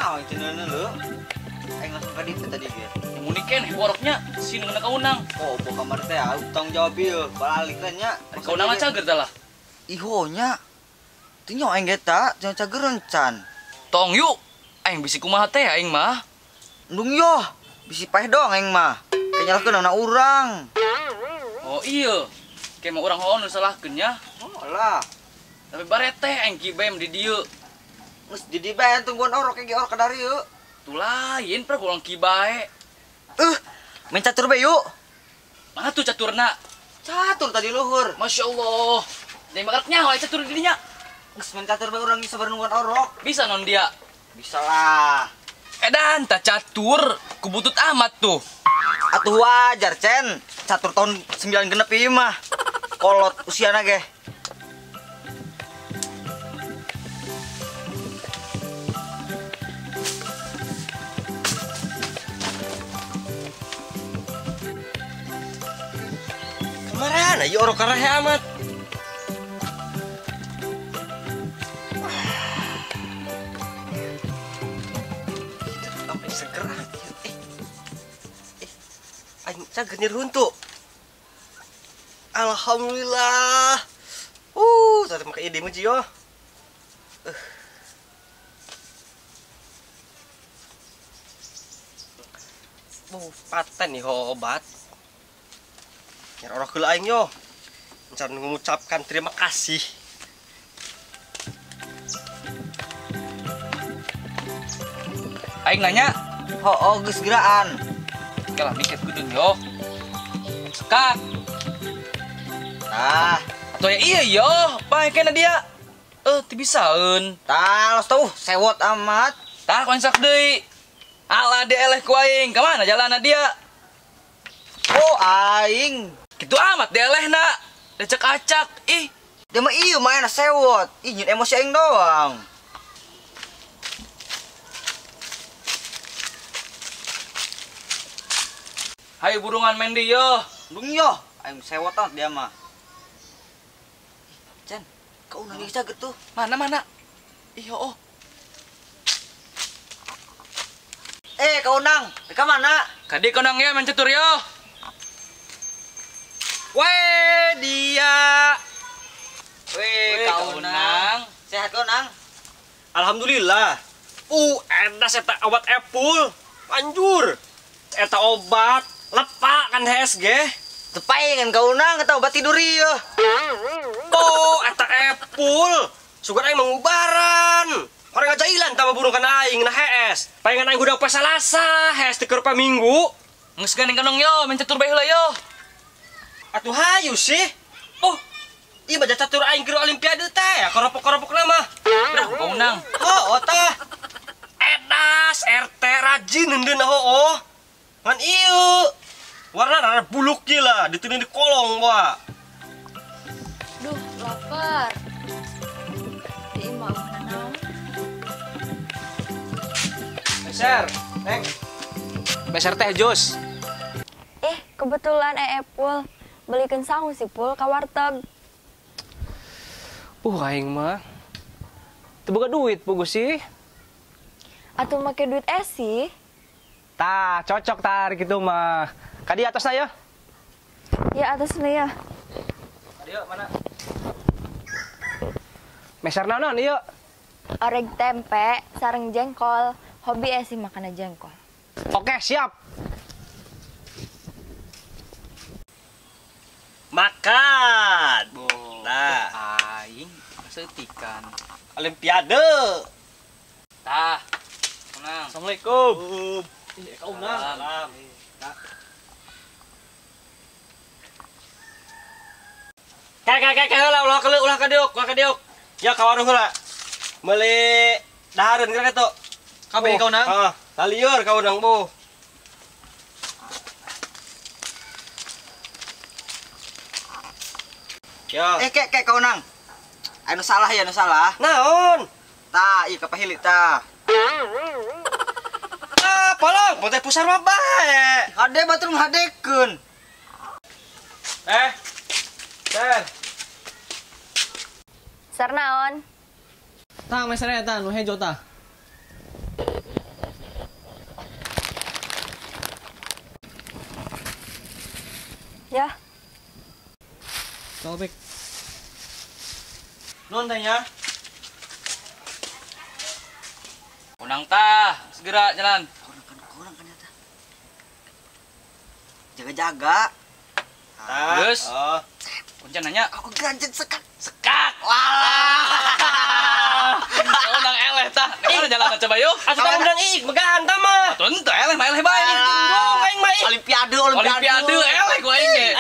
naon cenah lu? Aing langsung ka ditu tadi ge. Yang unik keneh boroknya sieun ngeuna kaunang. Oh, boga kamar teh tanggung jawab ieu, balik teh nya. Kaunang mah cager tah lah. Iho nya. Teu nyaho aing eta, jangan cagereun can. Tong yuk. Aing bisi kumaha teh aing mah. Endung yo, bisi paeh doang aing mah. Kanyalkeun anak urang. Oh iya. Kayak mau urang hoon nu salahkeun nya. Oh lah. Tapi bare teh aing kibem di dieu. Geus jadi bae tungguan orok ge orok ka dari yeuh. Tu lain pra ulang kibae. Main catur bae yuk. Mana tuh caturna? Catur tadi luhur. Masya Allah. Jadi makarek nyawa catur di dinya. Geus main catur bae urang sabar nungguan orok. Bisa non dia. Bisa lah. Edan tak catur. Kubutut amat tuh. Atuh wajar, Cen. Catur tahun 9 genep ieu mah. Kolot usiana ge. Kemana ieu orok karahe amat? Sampai seger aing cager nyeri huntu. Alhamdulillah. Tadi make ide muji yo. Paten nih obat. Nyar orang heula aing yo. Encan mengucapkan terima kasih. Aing nanya. Oh, geus geraan. Kalah mikir kudu yo. Sekak. Atau ya iya yo. Bae kena dia. Teu bisaeun. Los tuh sewot amat. Tah konsak deui. Alah dia eleh ku aing. Ka mana jalanna dia? Oh, aing. Gitu amat dia elehna. Lecek acak. Ih, Dia mah ieu mah enak sewot. Ih, nyeun emosi aing doang. hai burungan Mendi yo. Dung yo, aing sewot banget dia mah. Cen, kau nangis cager tuh. Mana? Ih, oh. Kau nang, ke mana? Kadi konang ya main catur yo. Weh dia. Kau nang. Sehat kau nang? Alhamdulillah. Edas eta obat epul. Anjur. Eta obat lepak kan HSG. Tepaingan kau nang, eta obat tidur ieu. Eta epul. Sugan aing mengubaran. Orang ngajailan tambah burung kana aing na HS. Palingan aing udah pas Salasa, HS teu pa Minggu. Geus gandeng kanong yo, main catur bae heula yo. Atuh hayu sih. Iya baca catur aing keur olimpiade teh, koropok-koropok mah. Brah, kau nang. Tah. Edas RT rajin hendeun heuh. Ngan ieu. Warna rada buluk gila, diteuneun di kolong wa. Duh, lapar. Di imah naon? Beser, Neng. Beser teh jus. Kebetulan Pul belikeun saung si Pul ka warteg. Aing mah teu boga duit puguh sih. Atuh make duit esi. Tah, cocok tar gitu mah. Ka di atasna ya. Ya atasna ya. Ka dieu mana? Meser naon ieu? Oreg tempe sareng jengkol. Hobi esi makan jengkol. Oke, siap. Makan. Nah, Aing seutikan. Olimpiade. Tah. Konang. Assalamualaikum. Kau Salam. Ulah ka diuk. Ya ka warung heula. Meuli dahareun kira kitu. Kabeh kau nang. Heeh, talieur ka udang bu. Ya. Kek kau nang. Anu salah ya, anu salah. Naon? Tah, ieu kapahili tah. Polong, mau teh pusar mah bae. Hade batur ngahadekeun. Ser. Sarnaon? Tang mesernya tang, nu hejo tah. Sobek. Non tanya. Unang tah, segera jalan. Kurang kan eta. Jaga-jaga. Terus? Oh. Kunci nanya. Aku ganjen sekat. Sekak. Walah. Unang eleh tah. Mana jalan coba yuk. Asup ka undang iik megahan tah mah. Tuh ente eleh mah eleh bae. Tunggu aing mah. Olimpiade. Olimpiade eleh ku aing ge.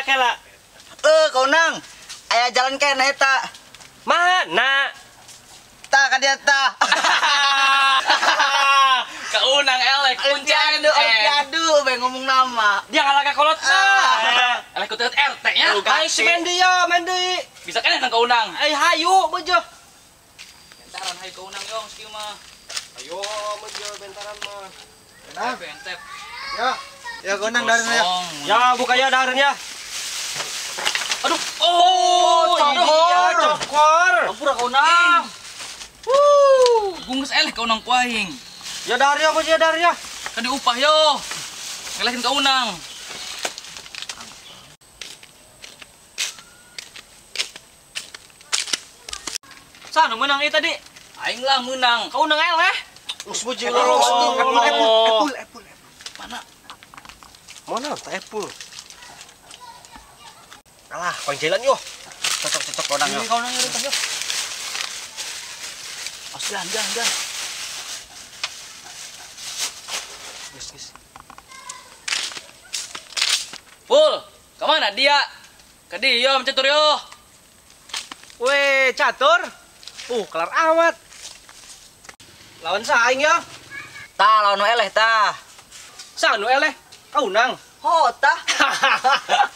Kela. Kau nang. Aya jalan keneh eta. Mana? Tah ka dia tah. Keunang eleh kuncen. Olimpiade be ngomong nama. Dia ngalaga kolot mah. Eleh ku teuet RT nya. Hai si Mendi yo, Mendi. Bisa kan nang keunang. Hayu bejo. Bentaran hayu keunang yo skieu mah. Ayo bejo bentaran mah. Nah, bentep. Ya kau nang dari saya. Ya buka ya dahareun ya. Aduh. Oh, Cokor. Cokor. Ampura kau nang. Bungkus eleh keunang ku aing. Ya dahar ya bejo dahar ya. Kan diupah yo. Ngelehin keunang. Sana menang ieu tadi. Aing lah menang. Keunang eleh. Us bejo. Apple. Mana? Mana teh Apple? Alah, panggilan yo. Cocok kau nang. Kau nang nyari teh yo. Jangan. Geus. Pul, kemana dia? Ke dia mencetur yo. Weh, catur. Kelar amat. Lawan saing ya. Tah lawan eleh tah. Sanu eleh. Kaunang. Oh tah.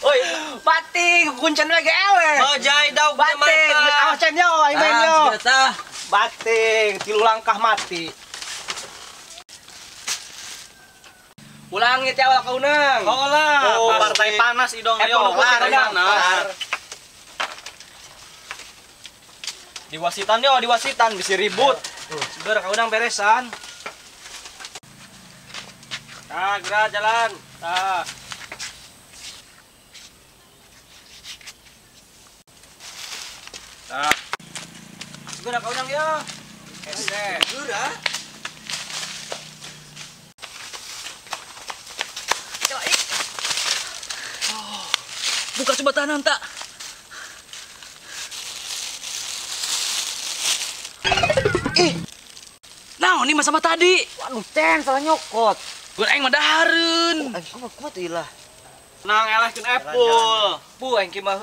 Oi, bating kuncen lagi eleh. Bajai daug Bating. Awas cen yo, aing main yo. Tah. Bating, 3 langkah mati. Ulangi teh awal kaunang. Oh, partai panas idong yo. Panas. Diwasitan yo, diwasitan bisa ribut. Seger kaunang beresan. Tah, gerak jalan. Tah. Tah. Seger kaunang yo. Ese. Gura. Buka coba tahanan tak. Nah, ini mah sama tadi. Waduh, cen salah nyokot. Gue aing mah dahareun. Kumat ilah. Nang elehkeun Apple. Bu aing ki mah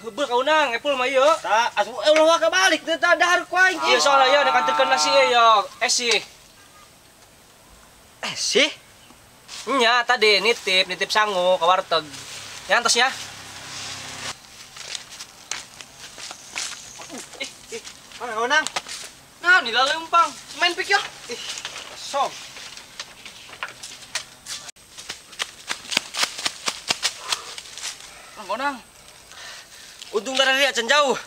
heubeul kaunang Apple mah ieu. Tah, asup ulah kabalik teh tah dahar ku aing. Ieu soalna ieu dekanteurkeun nasi ieu. Sih. Sih? Nya tadi nitip sangu ka warteg. Nyantosnya. Mana kau nang? Nah, nila lempang. Main pick ya. Sok. Konang. Untung dari dia can jauh.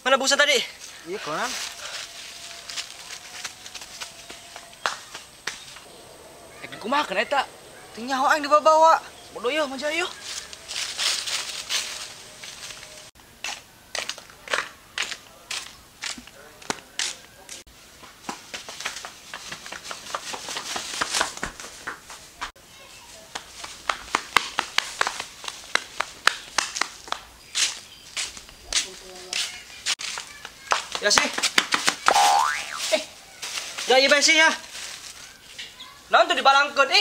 Mana busa tadi? Iya kau nang. Kumaha kana eta? Ting nyaho aing dibawa-bawa. Bodoh yo, manja yo. Ya sih. Ya iya besi ya. Naon tuh dibalangkeun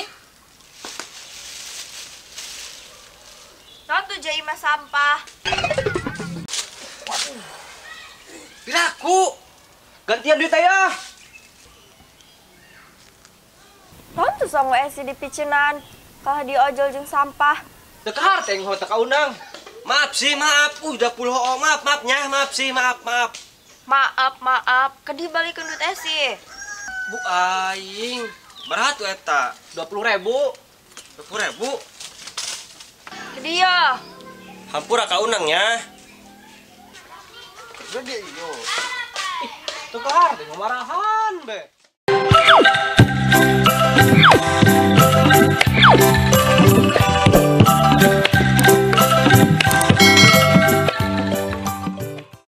Non tuh jadi mas sampah. Piraku. Gantian duit aya. Non tuh sama esi di picinan. Kalau diojol jeung sampah. Teu kahar teh ngeuh teu kaunang. Maaf sih, maaf. Udah puluh maafnya, maaf sih, maaf. Maaf. Kedi balikin duit esi. Bu aing. Baraha tuh eta? 20.000. 20.000. Kedi ya. Hampura kaunangnya. Gede iyo. Teu kahar teh ngomarahan be.